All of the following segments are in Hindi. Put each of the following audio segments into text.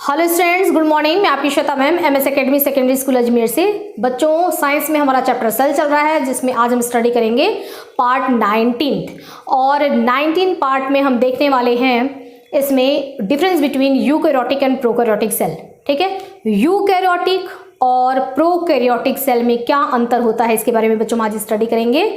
Hello students, good morning. मैं आपकी Shweta ma'am, MS academy secondary school Ajmer से। बच्चों, साइंस में हमारा चैप्टर सेल चल रहा है, जिसमें आज हम स्टडी करेंगे पार्ट 19 और 19 पार्ट में हम देखने वाले हैं इसमें difference between eukaryotic and prokaryotic cell. ठीक है, यूकैरियोटिक और प्रोकैरियोटिक सेल में क्या अंतर होता है, इसके बारे में बच्चों आज स्टडी करेंगे।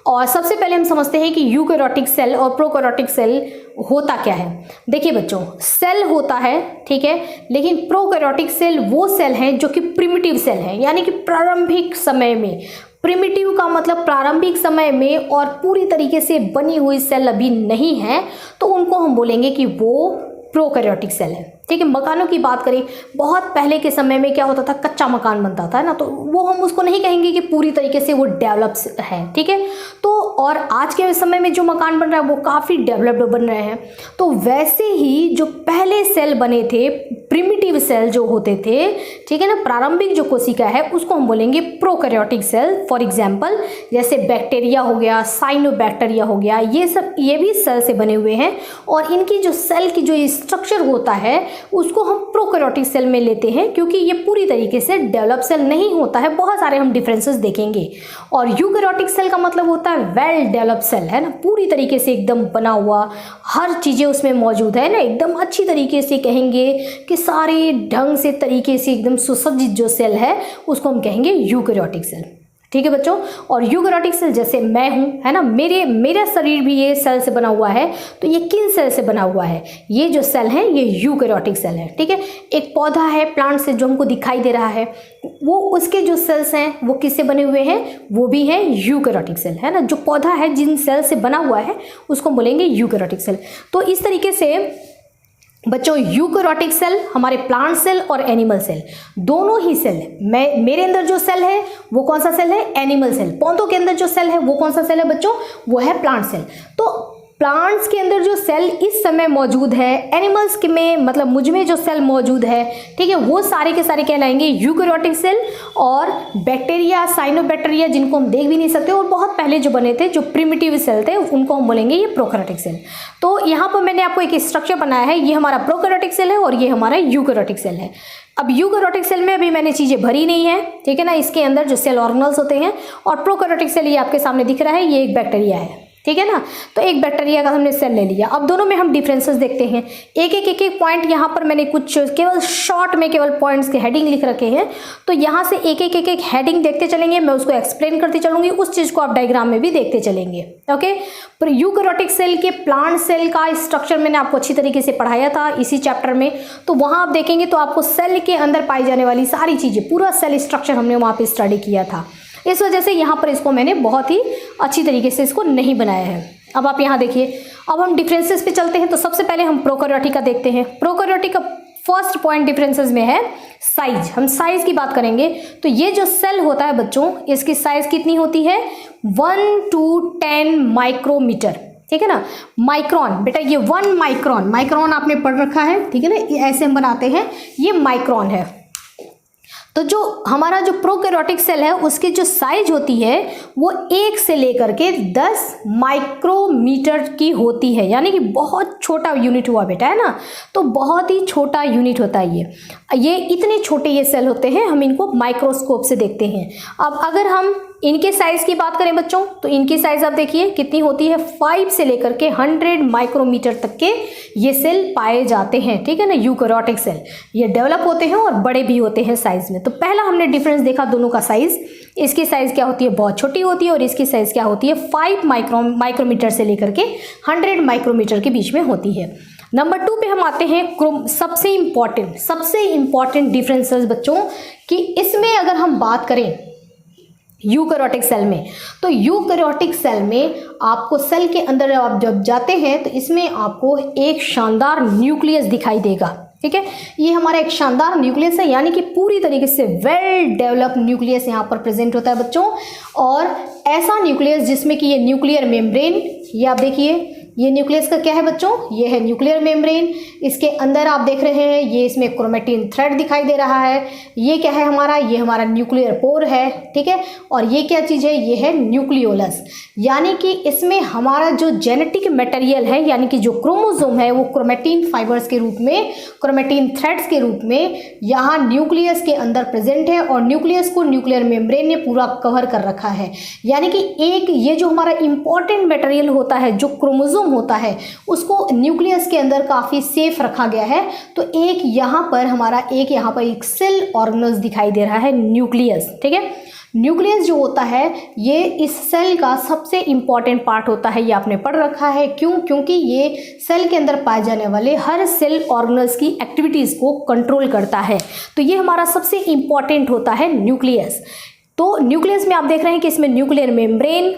और सबसे पहले हम समझते हैं कि यूकैरियोटिक सेल और प्रोकैरियोटिक सेल होता क्या है। देखिए बच्चों, सेल होता है, ठीक है, लेकिन प्रोकैरियोटिक सेल वो सेल हैं जो कि प्रिमिटिव सेल हैं, यानी कि प्रारंभिक समय में। प्रिमिटिव का मतलब प्रारंभिक समय में और पूरी तरीके से बनी हुई सेल अभी नहीं है, तो उनको हम बोलेंगे कि वो प्रोकैरियोटिक सेल है। ठीक है, मकानों की बात करें, बहुत पहले के समय में क्या होता था, कच्चा मकान बनता था ना, तो वो हम उसको नहीं कहेंगे कि पूरी तरीके से वो डेवलप्स है। ठीक है, तो और आज के समय में जो मकान बन रहा है वो काफ़ी डेवलप्ड बन रहे हैं। तो वैसे ही जो पहले सेल बने थे, प्रिमिटिव सेल जो होते थे, ठीक है ना, प्रारंभिक जो कोशिका है, उसको हम बोलेंगे प्रोकैरियोटिक सेल। फॉर एग्जाम्पल जैसे बैक्टीरिया हो गया, साइनोबैक्टीरिया हो गया, ये भी सेल से बने हुए हैं। और इनकी जो सेल की जो स्ट्रक्चर होता है उसको हम प्रोकैरियोटिक सेल में लेते हैं, क्योंकि ये पूरी तरीके से डेवलप सेल नहीं होता है। बहुत सारे हम डिफरेंसेस देखेंगे। और यूकैरियोटिक सेल का मतलब होता है वेल डेवलप सेल, है ना, पूरी तरीके से एकदम बना हुआ, हर चीज़ें उसमें मौजूद है ना, एकदम अच्छी तरीके से कहेंगे कि सारे ढंग से तरीके से एकदम सुसज्जित जो सेल है उसको हम कहेंगे यूकैरियोटिक सेल। ठीक है बच्चों, और यूकैरियोटिक सेल जैसे मैं हूँ, है ना, मेरा शरीर भी ये सेल से बना हुआ है, तो ये किन सेल से बना हुआ है? ये जो सेल है ये यूकैरियोटिक सेल है। ठीक है, एक पौधा है, प्लांट से जो हमको दिखाई दे रहा है, वो उसके जो सेल्स हैं वो किससे बने हुए हैं? वो भी है यूकैरियोटिक सेल, है ना। जो पौधा है जिन सेल से बना हुआ है उसको बोलेंगे यूकैरियोटिक सेल। तो इस तरीके से बच्चों, यूकैरियोटिक सेल हमारे प्लांट सेल और एनिमल सेल दोनों ही सेल है। मेरे अंदर जो सेल है वो कौन सा सेल है? Animal cell. पौधों के अंदर जो सेल है वो कौन सा सेल है बच्चों? वो है प्लांट सेल। तो प्लांट्स के अंदर जो सेल इस समय मौजूद है, एनिमल्स के में मतलब मुझ में जो सेल मौजूद है, ठीक है, वो सारे के सारे कहलाएंगे यूकैरियोटिक सेल। और बैक्टीरिया, साइनोबैक्टीरिया, जिनको हम देख भी नहीं सकते और बहुत पहले जो बने थे, जो प्रिमिटिव सेल थे, उनको हम बोलेंगे ये प्रोकैरियोटिक सेल। तो यहाँ पर मैंने आपको एक स्ट्रक्चर बनाया है, ये हमारा प्रोकैरियोटिक सेल है और ये हमारा यूकैरियोटिक सेल है। अब यूकैरियोटिक सेल में अभी मैंने चीज़ें भरी नहीं है, ठीक है ना, इसके अंदर जो सेल ऑर्गेनल्स होते हैं। और प्रोकैरियोटिक सेल ये आपके सामने दिख रहा है, ये एक बैक्टीरिया है, ठीक है ना। तो एक बैक्टीरिया का हमने सेल ले लिया। अब दोनों में हम डिफरेंसेस देखते हैं। एक पॉइंट यहाँ पर मैंने कुछ केवल शॉर्ट में केवल पॉइंट्स के हेडिंग लिख रखे हैं, तो यहाँ से एक हेडिंग देखते चलेंगे, मैं उसको एक्सप्लेन करती चलूंगी, उस चीज़ को आप डायग्राम में भी देखते चलेंगे। ओके, पर यूकैरियोटिक सेल के प्लांट सेल का स्ट्रक्चर मैंने आपको अच्छी तरीके से पढ़ाया था इसी चैप्टर में, तो वहाँ आप देखेंगे तो आपको सेल के अंदर पाई जाने वाली सारी चीज़ें, पूरा सेल स्ट्रक्चर हमने वहाँ पर स्टडी किया था। इस वजह से यहाँ पर इसको मैंने बहुत ही अच्छी तरीके से इसको नहीं बनाया है। अब आप यहाँ देखिए, अब हम डिफरेंसेस पे चलते हैं। तो सबसे पहले हम प्रोकैरियोटिक का देखते हैं। प्रोकैरियोटिक का फर्स्ट पॉइंट डिफरेंसेस में है साइज। हम साइज की बात करेंगे तो ये जो सेल होता है बच्चों, इसकी साइज कितनी होती है? 1 to 10 माइक्रोमीटर। ठीक है ना, माइक्रोन, बेटा ये 1 माइक्रोन, माइक्रोन आपने पढ़ रखा है, ठीक है ना, ऐसे हम बनाते हैं, ये माइक्रोन है। तो जो हमारा जो प्रोकैरियोटिक सेल है उसकी जो साइज होती है वो 1 से लेकर के 10 माइक्रोमीटर की होती है, यानी कि बहुत छोटा यूनिट हुआ बेटा, है ना। तो बहुत ही छोटा यूनिट होता है ये इतने छोटे ये सेल होते हैं, हम इनको माइक्रोस्कोप से देखते हैं। अब अगर हम इनके साइज की बात करें बच्चों, तो इनकी साइज आप देखिए कितनी होती है, 5 से लेकर के 100 माइक्रोमीटर तक के ये सेल पाए जाते हैं। ठीक है ना, यूकैरियोटिक सेल ये डेवलप होते हैं और बड़े भी होते हैं साइज में। तो पहला हमने डिफरेंस देखा दोनों का साइज। इसकी साइज क्या होती है? बहुत छोटी होती है, और इसकी साइज क्या होती है? 5 माइक्रोमीटर से लेकर के 100 माइक्रोमीटर के बीच में होती है। नंबर 2 पे हम आते हैं, सबसे इंपॉर्टेंट डिफरेंसेस बच्चों, कि इसमें अगर हम बात करें यूकैरियोटिक सेल में, तो यूकैरियोटिक सेल में आपको सेल के अंदर आप जब जाते हैं तो इसमें आपको एक शानदार न्यूक्लियस दिखाई देगा। ठीक है, ये हमारा एक शानदार न्यूक्लियस है, यानी कि पूरी तरीके से वेल डेवलप न्यूक्लियस यहाँ पर प्रेजेंट होता है बच्चों। और ऐसा न्यूक्लियस जिसमें कि ये न्यूक्लियर मेम्ब्रेन, ये आप देखिए, ये न्यूक्लियस का क्या है बच्चों, ये है न्यूक्लियर मेम्ब्रेन। इसके अंदर आप देख रहे हैं ये इसमें क्रोमेटिन थ्रेड दिखाई दे रहा है। ये क्या है हमारा, ये हमारा न्यूक्लियर पोर है, ठीक है। और ये क्या चीज़ है, ये है न्यूक्लियोलस। यानी कि इसमें हमारा जो जेनेटिक मटेरियल है, यानी कि जो क्रोमोसोम है, वो क्रोमेटिन फाइबर्स के रूप में, क्रोमेटिन थ्रेड्स के रूप में यहाँ न्यूक्लियस के अंदर प्रेजेंट है। और न्यूक्लियस को न्यूक्लियर मेम्ब्रेन ने पूरा कवर कर रखा है। यानी कि एक ये जो हमारा इंपॉर्टेंट मटेरियल होता है, जो क्रोमोसोम होता है, उसको न्यूक्लियस के अंदर काफ़ी सेफ रखा गया है। तो एक यहाँ पर हमारा एक सेल ऑर्गेनल्स दिखाई दे रहा है, न्यूक्लियस, ठीक है। न्यूक्लियस जो होता है ये इस सेल का सबसे इंपॉर्टेंट पार्ट होता है, ये आपने पढ़ रखा है। क्यों? क्योंकि ये सेल के अंदर पाए जाने वाले हर सेल ऑर्गेनल्स की एक्टिविटीज़ को कंट्रोल करता है। तो ये हमारा सबसे इंपॉर्टेंट होता है न्यूक्लियस। तो न्यूक्लियस में आप देख रहे हैं कि इसमें nuclear membrane,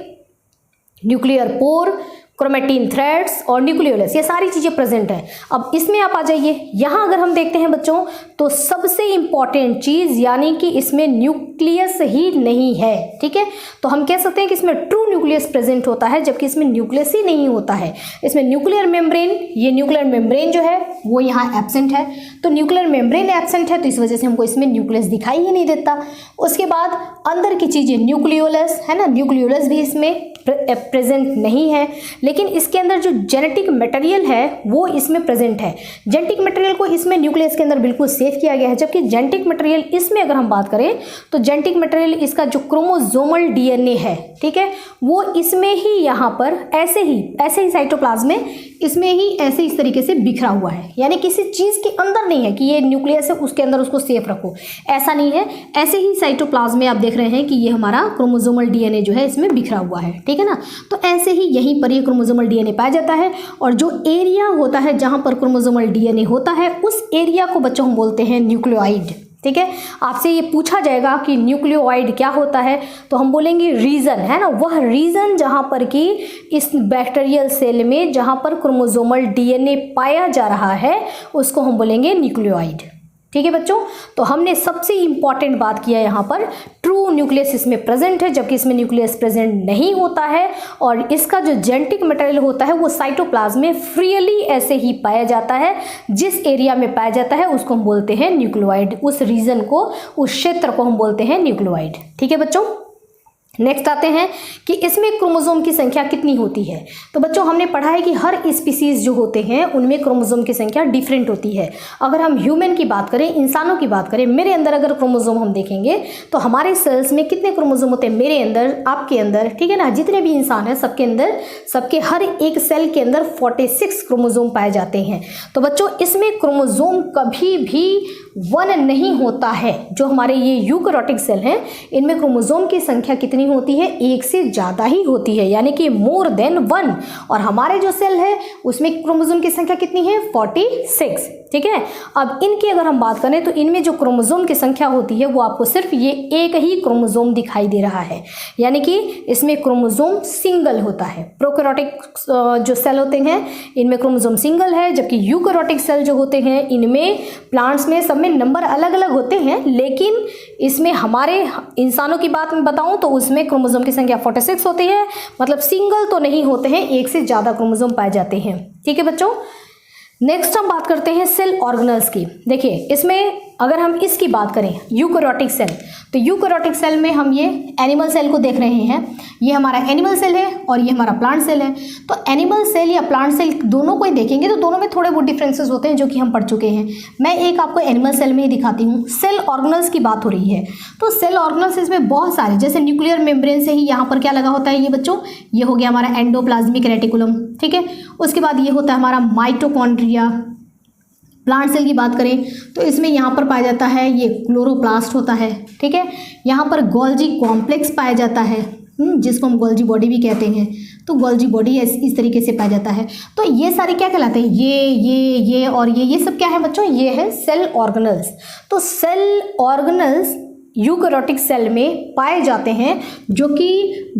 nuclear pore, chromatin threads और न्यूक्लियोलस, ये सारी चीज़ें प्रेजेंट हैं। अब इसमें आप आ जाइए, यहाँ अगर हम देखते हैं बच्चों तो सबसे इंपॉर्टेंट चीज़ यानी कि इसमें न्यूक्लियस ही नहीं है, ठीक है। तो हम कह सकते हैं कि इसमें ट्रू न्यूक्लियस प्रेजेंट होता है, जबकि इसमें न्यूक्लियस ही नहीं होता है। इसमें न्यूक्लियर मेम्ब्रेन, ये न्यूक्लियर मेम्ब्रेन जो है वो यहाँ एब्सेंट है। तो न्यूक्लियर मेम्ब्रेन एब्सेंट है तो इस वजह से हमको इसमें न्यूक्लियस दिखाई ही नहीं देता। उसके बाद अंदर की चीज़ें न्यूक्लियोलस है ना, न्यूक्लियोलस भी इसमें प्रेजेंट नहीं है। लेकिन इसके अंदर जो जेनेटिक मटेरियल है वो इसमें प्रेजेंट है। जेनेटिक मटेरियल को इसमें न्यूक्लियस के अंदर बिल्कुल सेव किया गया है। जबकि जेनेटिक मटेरियल इसमें अगर हम बात करें तो जेनेटिक मटेरियल इसका जो क्रोमोसोमल डीएनए है, ठीक है, वो इसमें ही यहाँ पर ऐसे ही साइटोप्लाज्म में इसमें ही ऐसे इस तरीके से बिखरा हुआ है। यानी किसी चीज़ के अंदर नहीं है कि ये न्यूक्लियस है उसके अंदर उसको सेफ रखो, ऐसा नहीं है। ऐसे ही साइटोप्लाज्म में आप देख रहे हैं कि ये हमारा क्रोमोसोमल डीएनए जो है इसमें बिखरा हुआ है, ठीक है ना। तो ऐसे ही यहीं पर ये क्रोमोसोमल डीएनए पाया जाता है। और जो एरिया होता है जहाँ पर क्रोमोसोमल डीएनए होता है उस एरिया को बच्चों हम बोलते हैं न्यूक्लियोइड, ठीक है। आपसे ये पूछा जाएगा कि न्यूक्लियोइड क्या होता है, तो हम बोलेंगे रीजन, है ना, वह रीजन जहाँ पर कि इस बैक्टीरियल सेल में जहाँ पर क्रोमोसोमल डीएनए पाया जा रहा है उसको हम बोलेंगे न्यूक्लियोइड, ठीक है बच्चों। तो हमने सबसे इंपॉर्टेंट बात किया यहाँ पर, ट्रू न्यूक्लियस इसमें प्रेजेंट है जबकि इसमें न्यूक्लियस प्रेजेंट नहीं होता है। और इसका जो जेनेटिक मटेरियल होता है वो साइटोप्लाज्म में फ्रीली ऐसे ही पाया जाता है। जिस एरिया में पाया जाता है उसको हम बोलते हैं न्यूक्लियोइड, उस रीजन को, उस क्षेत्र को हम बोलते हैं न्यूक्लियोइड, ठीक है बच्चों। नेक्स्ट आते हैं कि इसमें क्रोमोसोम की संख्या कितनी होती है। तो बच्चों हमने पढ़ा है कि हर स्पीसीज जो होते हैं उनमें क्रोमोसोम की संख्या डिफरेंट होती है। अगर हम ह्यूमन की बात करें, इंसानों की बात करें, मेरे अंदर अगर क्रोमोसोम हम देखेंगे तो हमारे सेल्स में कितने क्रोमोसोम होते हैं, मेरे अंदर, आपके अंदर, ठीक है ना, जितने भी इंसान हैं सबके अंदर, सबके हर एक सेल के अंदर 46 क्रोमोसोम पाए जाते हैं। तो बच्चों इसमें क्रोमोसोम कभी भी 1 नहीं होता है। जो हमारे ये यूकैरियोटिक सेल हैं इनमें क्रोमोसोम की संख्या कितनी होती है, 1 से ज़्यादा ही होती है, यानी कि मोर देन 1। और हमारे जो सेल है उसमें क्रोमोसोम की संख्या कितनी है, 46, ठीक है। अब इनकी अगर हम बात करें तो इनमें जो क्रोमोसोम की संख्या होती है वो आपको सिर्फ ये एक ही क्रोमोसोम दिखाई दे रहा है, यानी कि इसमें क्रोमोसोम सिंगल होता है। प्रोकैरियोटिक जो सेल होते हैं इनमें क्रोमोसोम सिंगल है, जबकि यूकैरियोटिक सेल जो होते हैं इनमें, प्लांट्स में, सब में नंबर अलग अलग होते हैं। लेकिन इसमें हमारे इंसानों की बात में बताऊं तो उसमें क्रोमोसोम की संख्या 46 होती है, मतलब सिंगल तो नहीं होते हैं, 1 से ज़्यादा क्रोमोसोम पाए जाते हैं, ठीक है बच्चों। नेक्स्ट हम बात करते हैं सेल ऑर्गेनल्स की। देखिए इसमें अगर हम इसकी बात करें यूकैरियोटिक सेल, तो यूकैरियोटिक सेल में हम ये एनिमल सेल को देख रहे हैं। ये हमारा एनिमल सेल है और ये हमारा प्लांट सेल है। तो एनिमल सेल या प्लांट सेल दोनों को ही देखेंगे तो दोनों में थोड़े बहुत डिफरेंसेस होते हैं जो कि हम पढ़ चुके हैं। मैं एक आपको एनिमल सेल में ही दिखाती हूँ। सेल ऑर्गेनल्स की बात हो रही है तो सेल ऑर्गेनल्स इसमें बहुत सारे, जैसे न्यूक्लियर मेम्ब्रेन से ही यहाँ पर क्या लगा होता है ये बच्चों, ये हो गया हमारा एंडोप्लाज्मिक रेटिकुलम, ठीक है। उसके बाद ये होता है हमारा माइटोकॉन्ड्रिया। प्लांट सेल की बात करें तो इसमें यहाँ पर पाया जाता है ये क्लोरोप्लास्ट होता है, ठीक है। यहाँ पर गोल्जी कॉम्प्लेक्स पाया जाता है, जिसको हम गोल्जी बॉडी भी कहते हैं। तो गोल्जी बॉडी इस तरीके से पाया जाता है। तो ये सारे क्या कहलाते हैं, ये और ये सब क्या है बच्चों, ये है सेल ऑर्गेनल्स। तो सेल ऑर्गेनल्स यूकैरियोटिक सेल में पाए जाते हैं जो कि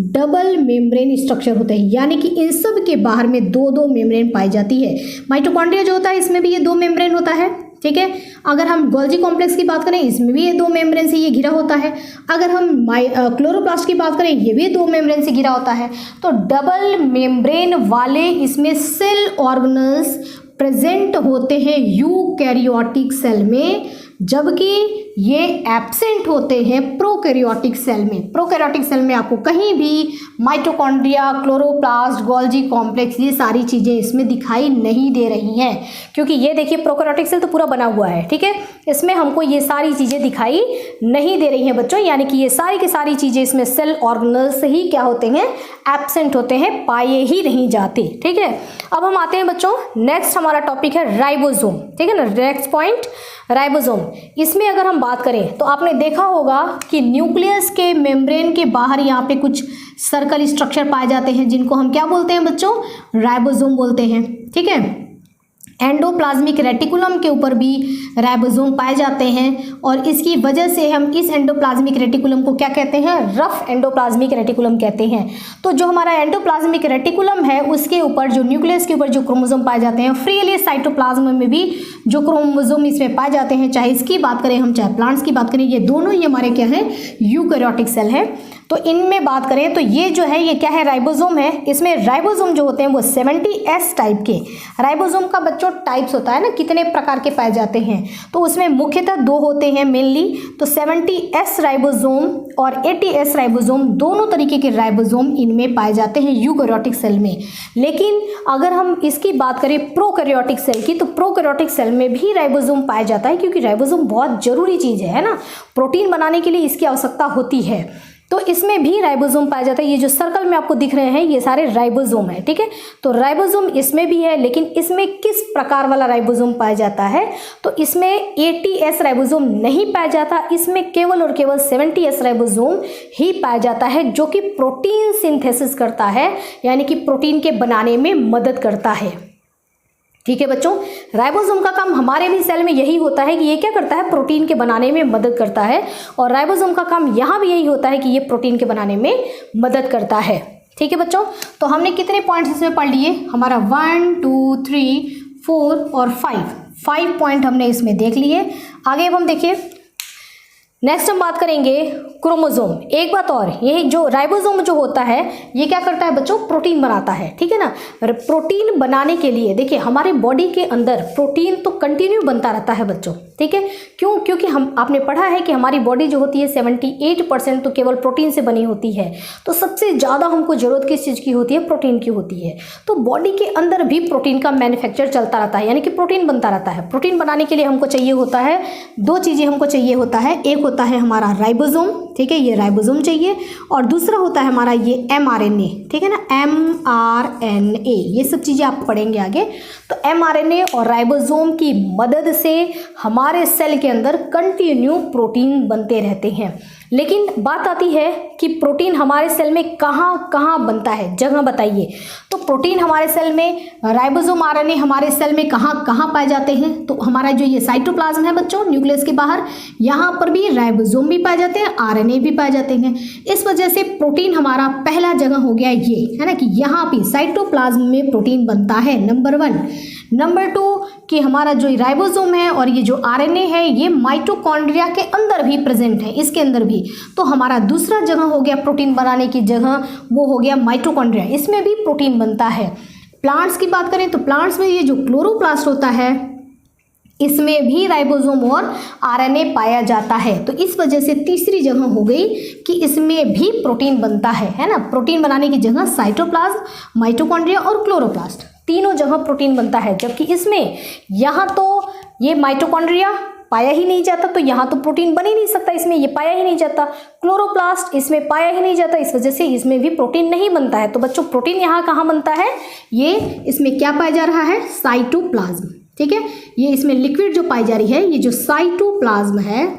डबल मेम्ब्रेन स्ट्रक्चर होते हैं, यानी कि इन सब के बाहर में 2-2 मेम्ब्रेन पाई जाती है। माइटोकॉन्ड्रिया जो होता है इसमें भी ये 2 मेम्ब्रेन होता है, ठीक है। अगर हम गोल्जी कॉम्प्लेक्स की बात करें, इसमें भी ये 2 मेम्ब्रेन से ये घिरा होता है। अगर हम क्लोरोप्लास्ट की बात करें, ये भी 2 मेम्ब्रेन से घिरा होता है। तो डबल मेम्ब्रेन वाले इसमें सेल ऑर्गेनल्स प्रेजेंट होते हैं यूकैरियोटिक सेल में, जबकि ये एब्सेंट होते हैं प्रोकैरियोटिक सेल में। प्रोकैरियोटिक सेल में आपको कहीं भी माइटोकॉन्ड्रिया, क्लोरोप्लास्ट, गोल्जी कॉम्प्लेक्स, ये सारी चीज़ें इसमें दिखाई नहीं दे रही हैं, क्योंकि ये देखिए प्रोकैरियोटिक सेल तो पूरा बना हुआ है, ठीक है। इसमें हमको ये सारी चीज़ें दिखाई नहीं दे रही हैं बच्चों, यानी कि ये सारी की सारी चीज़ें इसमें सेल ऑर्गेनल्स ही क्या होते हैं, एब्सेंट होते हैं, पाए ही नहीं जाते, ठीक है। अब हम आते हैं बच्चों, नेक्स्ट हमारा टॉपिक है राइबोसोम, ठीक है ना। Next point ribosome. इसमें अगर हम बात करें तो आपने देखा होगा कि न्यूक्लियस के मेम्ब्रेन के बाहर यहाँ पे कुछ सर्कल स्ट्रक्चर पाए जाते हैं, जिनको हम क्या बोलते हैं बच्चों, राइबोसोम बोलते हैं, ठीक है। एंडोप्लाज्मिक रेटिकुलम के ऊपर भी राइबोसोम पाए जाते हैं, और इसकी वजह से हम इस एंडोप्लाज्मिक रेटिकुलम को क्या कहते हैं, रफ एंडोप्लाज्मिक रेटिकुलम कहते हैं। तो जो हमारा एंडोप्लाज्मिक रेटिकुलम है, उसके ऊपर जो न्यूक्लियस के ऊपर जो क्रोमोसोम पाए जाते हैं, फ्रीली साइटोप्लाज्म में भी जो क्रोमोसोम इसमें पाए जाते हैं, चाहे इसकी बात करें हम, चाहे प्लांट्स की बात करें, ये दोनों ही हमारे क्या है, यूकैरियोटिक सेल है। तो इनमें बात करें तो ये जो है, ये क्या है, राइबोसोम है। इसमें राइबोसोम जो होते हैं वो 70S टाइप के। राइबोसोम का बच्चों टाइप्स होता है ना, कितने प्रकार के पाए जाते हैं, तो उसमें मुख्यतः 2 होते हैं मेनली। तो 70S राइबोसोम और 80S राइबोसोम, दोनों तरीके के राइबोसोम इनमें पाए जाते हैं यूकैरियोटिक सेल में। लेकिन अगर हम इसकी बात करें प्रोकैरियोटिक सेल की, तो प्रोकैरियोटिक सेल में भी राइबोसोम पाया जाता है, क्योंकि राइबोसोम बहुत जरूरी चीज़ है ना, प्रोटीन बनाने के लिए इसकी आवश्यकता होती है। तो इसमें भी राइबोसोम पाया जाता है। ये जो सर्कल में आपको दिख रहे हैं, ये सारे राइबोसोम है, ठीक है। तो राइबोसोम इसमें भी है, लेकिन इसमें किस प्रकार वाला राइबोसोम पाया जाता है, तो इसमें 80S राइबोसोम नहीं पाया जाता, इसमें केवल और केवल 70S राइबोसोम ही पाया जाता है, जो कि प्रोटीन सिंथेसिस करता है, यानी कि प्रोटीन के बनाने में मदद करता है, ठीक है बच्चों। राइबोसोम का काम हमारे भी सेल में यही होता है कि ये क्या करता है, प्रोटीन के बनाने में मदद करता है, और राइबोसोम का काम यहाँ भी यही होता है कि ये प्रोटीन के बनाने में मदद करता है, ठीक है बच्चों। तो हमने कितने पॉइंट्स इसमें पढ़ लिए, हमारा 1 2 3 4 और 5 पॉइंट हमने इसमें देख लिए। आगे अब हम देखिए, नेक्स्ट हम बात करेंगे क्रोमोसोम। एक बात और, ये जो राइबोसोम जो होता है, ये क्या करता है बच्चों, प्रोटीन बनाता है, ठीक है ना। प्रोटीन बनाने के लिए देखिए, हमारे बॉडी के अंदर प्रोटीन तो कंटिन्यू बनता रहता है बच्चों, ठीक है। क्यों, क्योंकि आपने पढ़ा है कि हमारी बॉडी जो होती है 78% तो केवल प्रोटीन से बनी होती है। तो सबसे ज़्यादा हमको ज़रूरत किस चीज़ की होती है, प्रोटीन की होती है। तो बॉडी के अंदर भी प्रोटीन का मैन्युफैक्चर चलता रहता है, यानी कि प्रोटीन बनता रहता है। प्रोटीन बनाने के लिए हमको चाहिए होता है 2 चीज़ें हमको चाहिए होता है, एक होता है हमारा राइबोसोम, ठीक है, ये राइबोसोम चाहिए, और दूसरा होता है हमारा ये mRNA, ठीक है ना, mRNA। ये सब चीज़ें आप पढ़ेंगे आगे। तो mRNA और राइबोसोम की मदद से हमारे सेल के अंदर कंटिन्यू प्रोटीन बनते रहते हैं। लेकिन बात आती है कि प्रोटीन हमारे सेल में कहाँ कहाँ बनता है, जगह बताइए। तो प्रोटीन हमारे सेल में, राइबोसोम आरएनए हमारे सेल में कहाँ कहाँ पाए जाते हैं, तो हमारा जो ये साइटोप्लाज्म है बच्चों, न्यूक्लियस के बाहर, यहाँ पर भी राइबोसोम भी पाए जाते हैं, आरएनए भी पाए जाते हैं। इस वजह से प्रोटीन हमारा पहला जगह हो गया ये, है ना, कि यहाँ पे साइटोप्लाज्म में प्रोटीन बनता है, नंबर 1। नंबर 2 कि हमारा जो राइबोसोम है और ये जो आरएनए है, ये माइटोकॉन्ड्रिया के अंदर भी प्रेजेंट है, इसके अंदर भी। तो हमारा दूसरा जगह हो गया प्रोटीन बनाने की जगह, वो हो गया माइटोकॉन्ड्रिया, इसमें भी प्रोटीन बनता है। प्लांट्स की बात करें तो प्लांट्स में ये जो क्लोरोप्लास्ट होता है, इसमें भी राइबोसोम और आरएनए पाया जाता है। तो इस वजह से तीसरी जगह हो गई कि इसमें भी प्रोटीन बनता है ना। प्रोटीन बनाने की जगह साइटोप्लाज्म, माइटोकॉन्ड्रिया और क्लोरोप्लास्ट, तीनों जगह प्रोटीन बनता है। जबकि इसमें यहाँ तो ये माइटोकॉन्ड्रिया पाया ही नहीं जाता, तो यहाँ तो प्रोटीन बन ही नहीं सकता, इसमें ये पाया ही नहीं जाता। क्लोरोप्लास्ट इसमें पाया ही नहीं जाता, इस वजह से इसमें भी प्रोटीन नहीं बनता है। तो बच्चों प्रोटीन यहाँ कहाँ बनता है, ये इसमें क्या पाया जा रहा है, साइटोप्लाज्म, ठीक है। ये इसमें लिक्विड जो पाई जा रही है, ये जो साइटोप्लाज्म है,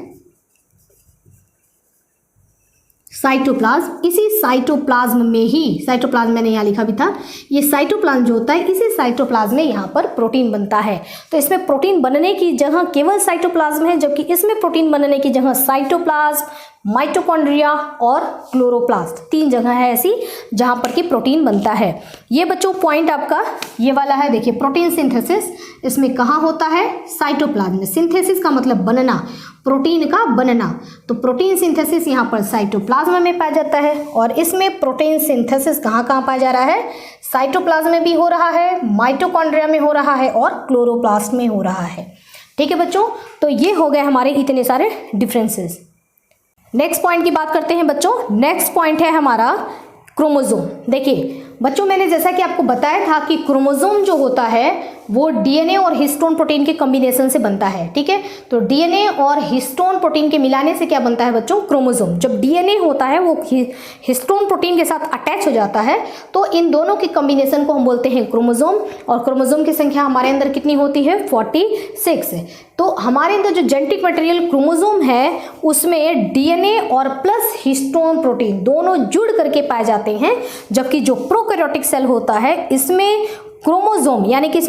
साइटोप्लाज्म, इसी साइटोप्लाज्म में ही, साइटोप्लाज्म मैंने यहाँ लिखा भी था, ये साइटोप्लाज्म जो होता है, इसी साइटोप्लाज्म में यहाँ पर प्रोटीन बनता है। तो इसमें प्रोटीन बनने की जगह केवल साइटोप्लाज्म है, जबकि इसमें प्रोटीन बनने की जगह साइटोप्लाज्म, माइटोकॉन्ड्रिया और क्लोरोप्लास्ट। 3 जगह है ऐसी जहां पर कि प्रोटीन बनता है। ये बच्चों पॉइंट आपका ये वाला है, देखिए प्रोटीन सिंथेसिस इसमें कहाँ होता है, साइटोप्लाज्म में। सिंथेसिस का मतलब बनना, प्रोटीन का बनना, तो प्रोटीन सिंथेसिस यहाँ पर साइटोप्लाज्म में पाया जाता है। और इसमें प्रोटीन सिंथेसिस कहाँ कहाँ पाया जा रहा है, साइटोप्लाज्म में भी हो रहा है, माइटोकॉन्ड्रिया में हो रहा है और क्लोरोप्लास्ट में हो रहा है। ठीक है बच्चों, तो ये हो गए हमारे इतने सारे डिफरेंसेस। नेक्स्ट पॉइंट की बात करते हैं बच्चों। नेक्स्ट पॉइंट है हमारा क्रोमोसोम। देखिए बच्चों, मैंने जैसा कि आपको बताया था कि क्रोमोसोम जो होता है वो डीएनए और हिस्टोन प्रोटीन के कॉम्बिनेशन से बनता है। ठीक है, तो डीएनए और हिस्टोन प्रोटीन के मिलाने से क्या बनता है बच्चों, क्रोमोसोम। जब डीएनए होता है वो हिस्टोन प्रोटीन के साथ अटैच हो जाता है, तो इन दोनों के कॉम्बिनेशन को हम बोलते हैं क्रोमोसोम। और क्रोमोसोम की संख्या हमारे अंदर कितनी होती है, 46। तो हमारे अंदर जो जेनेटिक मटेरियल क्रोमोसोम है उसमें डीएनए और प्लस हिस्टोन प्रोटीन दोनों जुड़ करके पाए जाते हैं। जबकि जो प्रोकैरियोटिक सेल होता है इसमें क्रोमोसोम यानी कि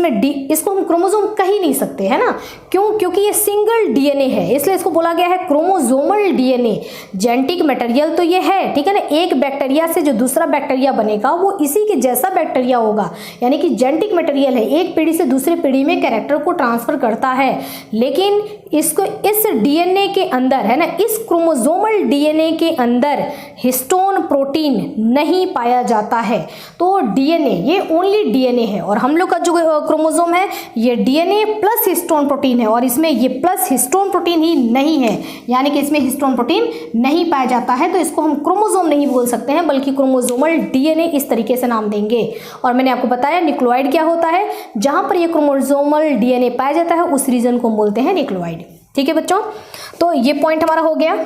इसको हम क्रोमोसोम कह ही नहीं सकते, है ना। क्यों, क्योंकि ये सिंगल डीएनए है, इसलिए इसको बोला गया है क्रोमोसोमल डीएनए। जेनेटिक मटेरियल तो ये है, ठीक है ना। एक बैक्टीरिया से जो दूसरा बैक्टीरिया बनेगा वो इसी के जैसा बैक्टीरिया होगा, यानी कि जेनेटिक मटेरियल है, एक पीढ़ी से दूसरी पीढ़ी में कैरेक्टर को ट्रांसफर करता है। लेकिन इसको इस डीएनए के अंदर, है ना, इस क्रोमोसोमल डीएनए के अंदर हिस्टोन प्रोटीन नहीं पाया जाता है। तो डीएनए ये ओनली डीएनए है, और हम लोग का जो क्रोमोसोम है ये डीएनए प्लस हिस्टोन प्रोटीन है, और इसमें ये प्लस हिस्टोन प्रोटीन ही नहीं है, यानी कि इसमें हिस्टोन प्रोटीन नहीं पाया जाता है। तो इसको हम क्रोमोसोम नहीं बोल सकते हैं, बल्कि क्रोमोसोमल डीएनए इस तरीके से नाम देंगे। और मैंने आपको बताया न्यूक्लियोइड क्या होता है, जहां पर ये क्रोमोसोमल डीएनए पाया जाता है उस रीजन को हम बोलते हैं न्यूक्लियोइड। ठीक है बच्चों, तो ये पॉइंट हमारा हो गया।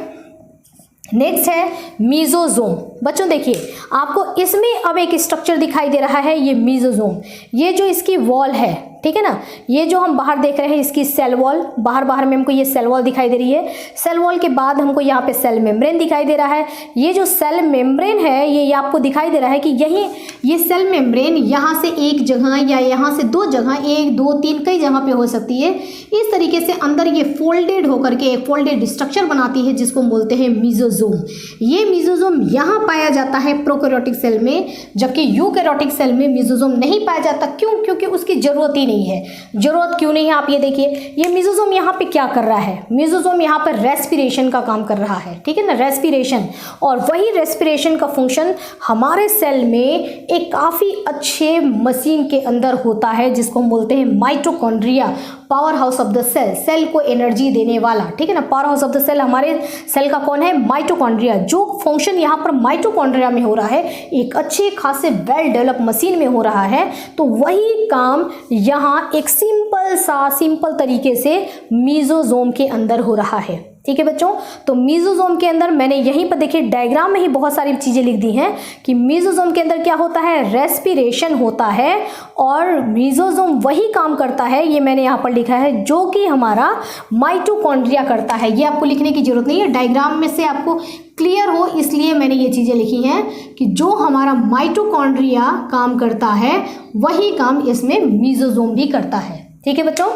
नेक्स्ट है मीजोजोम। बच्चों देखिए आपको इसमें अब एक स्ट्रक्चर दिखाई दे रहा है, ये मीजोजोम। ये जो इसकी वॉल है, ठीक है ना, ये जो हम बाहर देख रहे हैं इसकी सेल वॉल, बाहर में हमको ये सेल वॉल दिखाई दे रही है। सेल वॉल के बाद हमको यहाँ पे सेल मेम्ब्रेन दिखाई दे रहा है। ये जो सेल मेम्ब्रेन है ये आपको दिखाई दे रहा है कि यही ये सेल मेम्ब्रेन यहाँ से एक जगह या यहाँ से 2 जगह, 1 2 3 कई जगह पे हो सकती है। इस तरीके से अंदर ये फोल्डेड होकर के एक फोल्डेड स्ट्रक्चर बनाती है जिसको बोलते हैं मीजोजोम। ये मीजोजोम यहाँ पाया जाता है प्रोकैरियोटिक सेल में, जबकि यूकैरियोटिक सेल में मीजोजोम नहीं पाया जाता। क्यों, क्योंकि उसकी जरूरत ही नहीं है। जरूरत क्यों नहीं है, आप ये देखिए, ये मीजोजोम यहाँ पे क्या कर रहा है, मीजोजोम यहाँ पर रेस्पिरेशन का काम कर रहा है, ठीक है ना, रेस्पिरेशन। और वही रेस्पिरेशन का फंक्शन हमारे सेल में एक काफ़ी अच्छे मशीन के अंदर होता है जिसको हम बोलते हैं mitochondria, power house of the cell, cell को एनर्जी देने वाला, ठीक है ना। Power house of the cell हमारे सेल का कौन है, माइटोकॉन्ड्रिया। जो फंक्शन यहाँ पर माइटोकॉन्ड्रिया में हो रहा है, एक अच्छे खासे वेल डेवलप मशीन में हो रहा है, तो वही काम यहाँ एक सिंपल तरीके से मीजोजोम के अंदर हो रहा है। ठीक है बच्चों, तो मीजोजोम के अंदर मैंने यहीं पर देखिए डायग्राम में ही बहुत सारी चीज़ें लिख दी हैं कि मीजोजोम के अंदर क्या होता है, रेस्पिरेशन होता है, और मीजोजोम वही काम करता है, ये मैंने यहाँ पर लिखा है, जो कि हमारा माइटोकॉन्ड्रिया करता है। ये आपको लिखने की जरूरत नहीं है, डायग्राम में से आपको क्लियर हो इसलिए मैंने ये चीज़ें लिखी हैं कि जो हमारा माइटोकॉन्ड्रिया काम करता है वही काम इसमें मीजोजोम भी करता है। ठीक है बच्चों,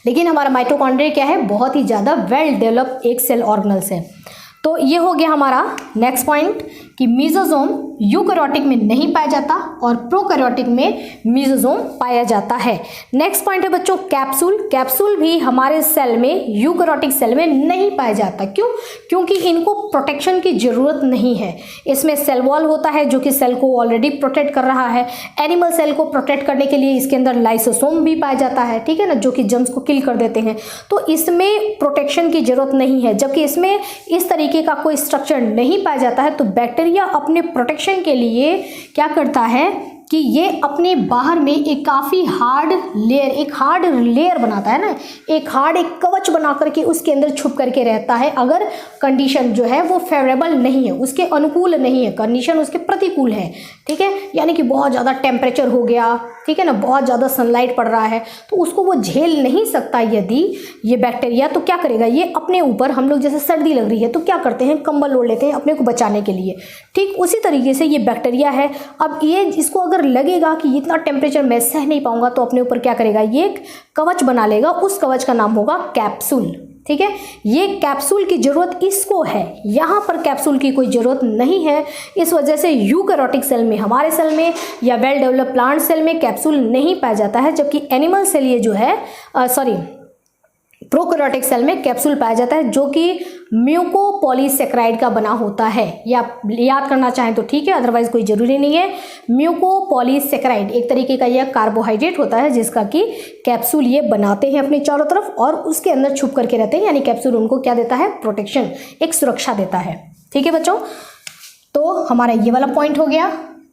लेकिन हमारा माइटोकॉन्ड्रिया क्या है, बहुत ही ज़्यादा वेल डेवलप एक सेल ऑर्गेनल्स है। तो ये हो गया हमारा नेक्स्ट पॉइंट कि मीजोजोम यूकैरियोटिक में नहीं पाया जाता और प्रोकैरियोटिक में मीजोजोम पाया जाता है। नेक्स्ट पॉइंट है बच्चों कैप्सूल। कैप्सूल भी हमारे सेल में, यूकैरियोटिक सेल में नहीं पाया जाता। क्यों, क्योंकि इनको प्रोटेक्शन की ज़रूरत नहीं है। इसमें सेल वॉल होता है जो कि सेल को ऑलरेडी प्रोटेक्ट कर रहा है। एनिमल सेल को प्रोटेक्ट करने के लिए इसके अंदर लाइसोसोम भी पाया जाता है, ठीक है ना, जो कि जर्म्स को किल कर देते हैं। तो इसमें प्रोटेक्शन की ज़रूरत नहीं है। जबकि इसमें इस तरीके का कोई स्ट्रक्चर नहीं पाया जाता है, तो बैक्टीरिया अपने प्रोटेक्शन के लिए क्या करता है कि ये अपने बाहर में एक काफ़ी हार्ड लेयर बनाता है ना, एक कवच बना करके उसके अंदर छुप करके रहता है। अगर कंडीशन जो है वो फेवरेबल नहीं है, उसके अनुकूल नहीं है, कंडीशन उसके प्रतिकूल है, ठीक है, यानी कि बहुत ज़्यादा टेम्परेचर हो गया, ठीक है ना, बहुत ज़्यादा सनलाइट पड़ रहा है, तो उसको वो झेल नहीं सकता यदि ये बैक्टीरिया। तो क्या करेगा, ये अपने ऊपर, हम लोग जैसे सर्दी लग रही है तो क्या करते हैं, कंबल ओढ़ लेते हैं अपने को बचाने के लिए। ठीक उसी तरीके से ये बैक्टीरिया है। अब ये इसको अगर लगेगा कि इतना टेम्परेचर मैं सह नहीं पाऊंगा, तो अपने ऊपर क्या करेगा, ये एक कवच बना लेगा। उस कवच का नाम होगा कैप्सूल। ठीक है। ये कैप्सूल की ज़रूरत इसको है, यहाँ पर कैप्सूल की कोई ज़रूरत नहीं है। इस वजह से यूकैरियोटिक सेल में, हमारे सेल में या वेल डेवलप्ड प्लांट सेल में कैप्सूल नहीं पाया जाता है, जबकि एनिमल सेल ये जो है प्रोकैरियोटिक सेल में कैप्सूल पाया जाता है, जो कि म्यूकोपॉलीसेकेराइड का बना होता है। या याद करना चाहें तो ठीक है, अदरवाइज कोई ज़रूरी नहीं है। म्यूकोपॉलीसेकेराइड एक तरीके का यह कार्बोहाइड्रेट होता है जिसका कि कैप्सूल ये बनाते हैं अपने चारों तरफ और उसके अंदर छुप करके रहते हैं, यानी कैप्सूल उनको क्या देता है, प्रोटेक्शन, एक सुरक्षा देता है। ठीक है बच्चों, तो हमारा ये वाला पॉइंट हो गया,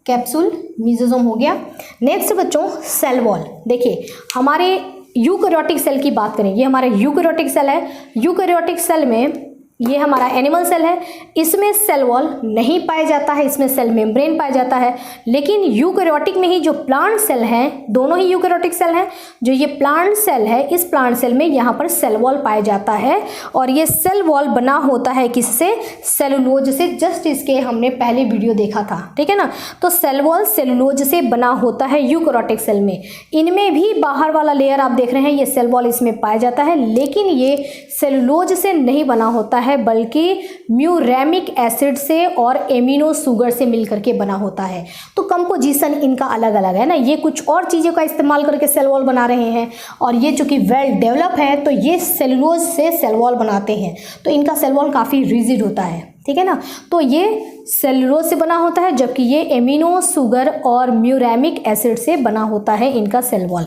कैप्सूल मेसोसोम हो गया। नेक्स्ट बच्चों सेल वॉल। देखिए हमारे यूकैरियोटिक सेल की बात करें, ये हमारा यूकैरियोटिक सेल है। यूकैरियोटिक सेल में ये हमारा एनिमल सेल है, इसमें सेल वॉल नहीं पाया जाता है, इसमें सेल मेम्ब्रेन पाया जाता है। लेकिन यूकैरियोटिक में ही जो प्लांट सेल हैं, दोनों ही यूकैरियोटिक सेल हैं, जो ये प्लांट सेल है इस प्लांट सेल में यहाँ पर सेल वॉल पाया जाता है। और ये सेल वॉल बना होता है किससे, सेलुलोज से। जस्ट इसके हमने पहले वीडियो देखा था, ठीक है ना। तो सेल वॉल सेलुलोज से बना होता है यूकैरियोटिक सेल में। इनमें भी बाहर वाला लेयर आप देख रहे हैं, ये सेल वॉल इसमें पाया जाता है, लेकिन ये सेलुलोज से नहीं बना होता है, बल्कि म्यूरेमिक एसिड से और एमिनो शुगर से मिलकर के बना होता है। तो कंपोजिशन इनका अलग अलग है ना, ये कुछ और चीज़ों का इस्तेमाल करके सेल वॉल बना रहे हैं, और ये चूंकि वेल डेवलप है तो ये सेलुलोज से सेल वॉल बनाते हैं, तो इनका सेल वॉल काफ़ी रिजिड होता है, ठीक है ना। तो ये सेलुलोज से बना होता है, जबकि ये एमिनो शुगर और म्यूरेमिक एसिड से बना होता है इनका सेल वॉल।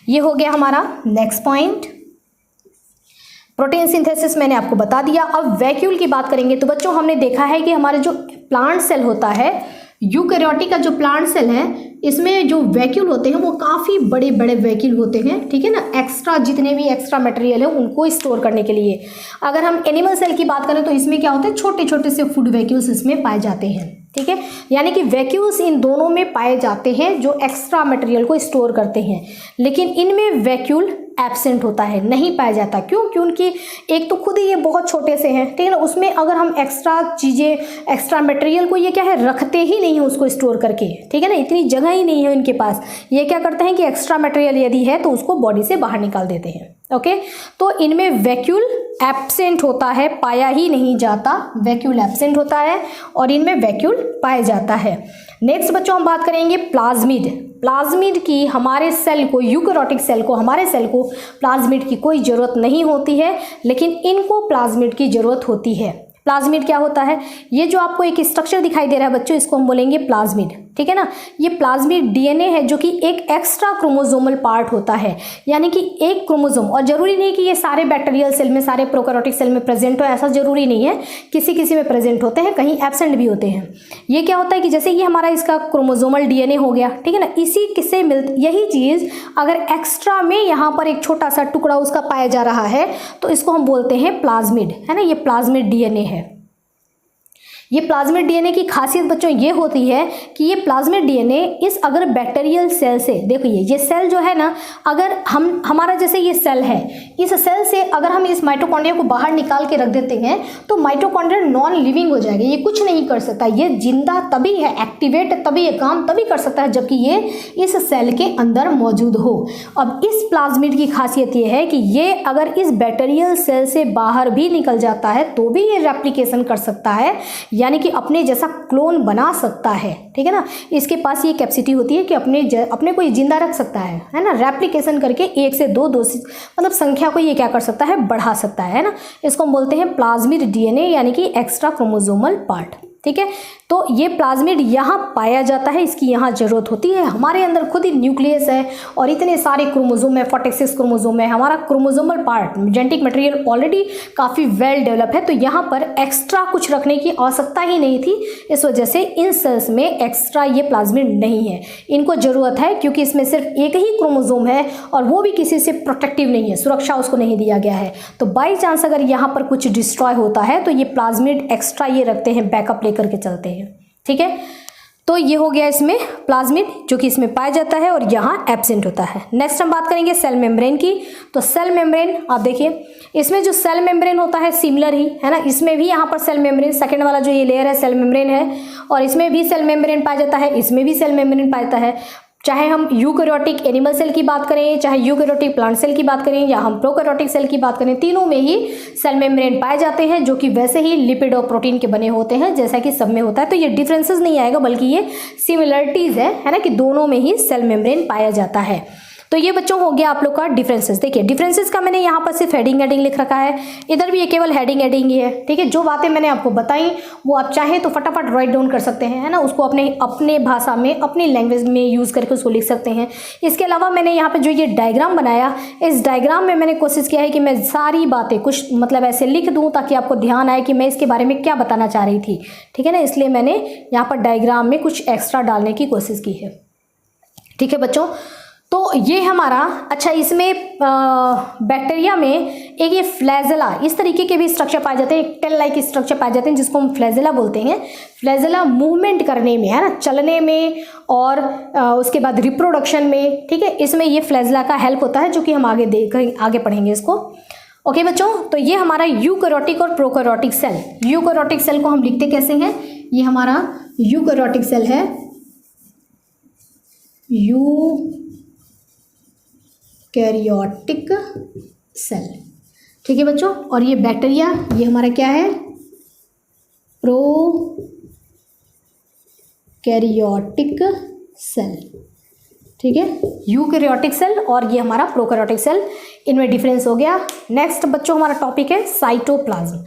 ये हो गया हमारा नेक्स्ट पॉइंट। प्रोटीन सिंथेसिस मैंने आपको बता दिया। अब वैक्यूल की बात करेंगे तो बच्चों हमने देखा है कि हमारे जो प्लांट सेल होता है, यूकैरियोटिक का जो प्लांट सेल है, इसमें जो वैक्यूल होते हैं वो काफ़ी बड़े बड़े वैक्यूल होते हैं, ठीक है ना। एक्स्ट्रा जितने भी एक्स्ट्रा मटेरियल है उनको स्टोर करने के लिए। अगर हम एनिमल सेल की बात करें तो इसमें क्या होता है, छोटे छोटे से फूड वैक्यूल्स इसमें पाए जाते हैं, ठीक है। यानी कि वैक्यूल्स इन दोनों में पाए जाते हैं जो एक्स्ट्रा मटेरियल को स्टोर करते हैं, लेकिन इनमें वैक्यूल एब्सेंट होता है, नहीं पाया जाता। क्यों? क्योंकि एक तो खुद ही ये बहुत छोटे से हैं, ठीक है ना। उसमें अगर हम एक्स्ट्रा चीज़ें, एक्स्ट्रा मटेरियल को ये क्या है, रखते ही नहीं है उसको स्टोर करके, ठीक है ना। इतनी जगह ही नहीं है इनके पास। ये क्या करते हैं कि एक्स्ट्रा मटेरियल यदि है तो उसको बॉडी से बाहर निकाल देते हैं, ओके। तो इनमें वैक्यूल एब्सेंट होता है, पाया ही नहीं जाता, वैक्यूल एब्सेंट होता है और इनमें वैक्यूल पाया जाता है। नेक्स्ट बच्चों हम बात करेंगे प्लाज्मिड। प्लाज्मिड की हमारे सेल को, यूकैरियोटिक सेल को, हमारे सेल को प्लाज्मिड की कोई ज़रूरत नहीं होती है, लेकिन इनको प्लाज्मिड की ज़रूरत होती है। प्लाज्मिड क्या होता है, ये जो आपको एक स्ट्रक्चर दिखाई दे रहा है बच्चों, इसको हम बोलेंगे प्लाज्मिड, ठीक है ना। ये प्लाज्मिड डीएनए है जो कि एक एक्स्ट्रा क्रोमोसोमल पार्ट होता है, यानी कि एक क्रोमोसोम। और जरूरी नहीं कि ये सारे बैक्टीरियल सेल में, सारे प्रोकैरियोटिक सेल में प्रेजेंट हो, ऐसा जरूरी नहीं है। किसी किसी में प्रेजेंट होते हैं, कहीं एब्सेंट भी होते हैं। ये क्या होता है कि जैसे ये हमारा इसका क्रोमोसोमल डीएनए हो गया, ठीक है ना, इसी किससे यही चीज़ अगर एक्स्ट्रा में यहाँ पर एक छोटा सा टुकड़ा उसका पाया जा रहा है तो इसको हम बोलते हैं प्लाज्मिड, है ना। ये प्लाज्मिड डीएनए है। ये प्लाज्मिड डीएनए की खासियत बच्चों ये होती है कि ये प्लाज्मिड डीएनए इस अगर बैक्टीरियल सेल से, देखिए ये सेल जो है ना, अगर हमारा जैसे ये सेल है, इस सेल से अगर हम इस माइटोकॉन्ड्रिया को बाहर निकाल के रख देते हैं तो माइटोकॉन्ड्रिया नॉन लिविंग हो जाएगा, ये कुछ नहीं कर सकता। ये जिंदा तभी है, एक्टिवेट तभी, ये काम तभी कर सकता है जबकि ये इस सेल के अंदर मौजूद हो। अब इस प्लाज्मिड की खासियत ये है कि ये अगर इस बैक्टीरियल सेल से बाहर भी निकल जाता है तो भी ये रेप्लिकेशन कर सकता है, यानी कि अपने जैसा क्लोन बना सकता है, ठीक है ना। इसके पास ये कैपेसिटी होती है कि अपने को ये जिंदा रख सकता है ना। रेप्लिकेशन करके 1 से 2 मतलब संख्या को ये क्या कर सकता है, बढ़ा सकता है ना। इसको हम बोलते हैं प्लाज्मिड डीएनए, यानी कि एक्स्ट्रा क्रोमोसोमल पार्ट, ठीक है। तो ये प्लाज्मिड यहाँ पाया जाता है, इसकी यहाँ जरूरत होती है। हमारे अंदर खुद ही न्यूक्लियस है और इतने सारे क्रोमोसोम है, 46 क्रोमोसोम है। हमारा chromosomal part, genetic material already काफ़ी वेल डेवलप है, तो यहाँ पर एक्स्ट्रा कुछ रखने की आवश्यकता ही नहीं थी। इस वजह से इन सेल्स में एक्स्ट्रा ये प्लाज्मिड नहीं है। इनको ज़रूरत है क्योंकि इसमें सिर्फ एक ही क्रोमोसोम है और वो भी किसी से प्रोटेक्टिव नहीं है, सुरक्षा उसको नहीं दिया गया है। तो बाई चांस अगर यहाँ पर कुछ डिस्ट्रॉय होता है तो ये प्लाज्मिड एक्स्ट्रा ये रखते हैं, बैकअप करके चलते हैं, ठीक है। तो ये हो गया इसमें प्लाज्मिड जो कि इसमें पाया जाता है और यहाँ एब्सेंट होता है। नेक्स्ट हम बात करेंगे सेल मेम्ब्रेन की। तो सेल मेम्ब्रेन आप देखिए, इसमें जो सेल मेम्ब्रेन होता है सिमिलर ही है ना, इसमें भी यहाँ पर सेल मेम्ब्रेन, सेकंड वाला जो ये लेयर है सेल मेम्ब्रेन है, और इसमें भी सेल मेम्ब्रेन पाया जाता है, इसमें भी सेल मेम्ब्रेन पाया जाता है। चाहे हम यूकैरियोटिक एनिमल सेल की बात करें, चाहे यूकैरियोटिक प्लांट सेल की बात करें, या हम प्रोकैरियोटिक सेल की बात करें, तीनों में ही सेल मेम्ब्रेन पाए जाते हैं, जो कि वैसे ही लिपिड और प्रोटीन के बने होते हैं जैसा कि सब में होता है। तो ये डिफरेंसेस नहीं आएगा, बल्कि ये सिमिलरिटीज़ है ना, कि दोनों में ही सेल मेम्ब्रेन पाया जाता है। तो ये बच्चों हो गया आप लोग का डिफरेंसेस। देखिए डिफरेंसेस का मैंने यहाँ पर सिर्फ हेडिंग लिख रखा है, इधर भी ये केवल हेडिंग ही है, ठीक है। जो बातें मैंने आपको बताई वो आप चाहें तो फटाफट राइट डाउन कर सकते हैं, है ना, उसको अपने भाषा में, अपनी लैंग्वेज में यूज़ करके उसको लिख सकते हैं। इसके अलावा मैंने यहाँ पर जो ये डायग्राम बनाया, इस डायग्राम में मैंने कोशिश किया है कि मैं सारी बातें कुछ मतलब ऐसे लिख दूँ ताकि आपको ध्यान आए कि मैं इसके बारे में क्या बताना चाह रही थी, ठीक है ना। इसलिए मैंने यहाँ पर डायग्राम में कुछ एक्स्ट्रा डालने की कोशिश की है, ठीक है बच्चों। तो ये हमारा, अच्छा इसमें बैक्टीरिया में एक ये फ्लैजेला, इस तरीके के भी स्ट्रक्चर पाए जाते हैं, एक टेल लाइक स्ट्रक्चर पाए जाते हैं जिसको हम फ्लैजेला बोलते हैं। फ्लैजेला मूवमेंट करने में, है ना, चलने में और उसके बाद रिप्रोडक्शन में, ठीक है, इसमें ये फ्लैजेला का हेल्प होता है, जो कि हम आगे पढ़ेंगे इसको। ओके बच्चों, तो ये हमारा यूकैरियोटिक और प्रोकैरियोटिक सेल। यूकैरियोटिक सेल को हम लिखते कैसे हैं, ये हमारा यूकैरियोटिक सेल है, यूकैरियोटिक सेल, ठीक है बच्चों। और ये बैक्टीरिया, ये हमारा क्या है, प्रोकैरियोटिक सेल, ठीक है। यूकैरियोटिक सेल और ये हमारा प्रोकैरियोटिक सेल, इनमें डिफरेंस हो गया। नेक्स्ट बच्चों हमारा टॉपिक है साइटोप्लाज्म।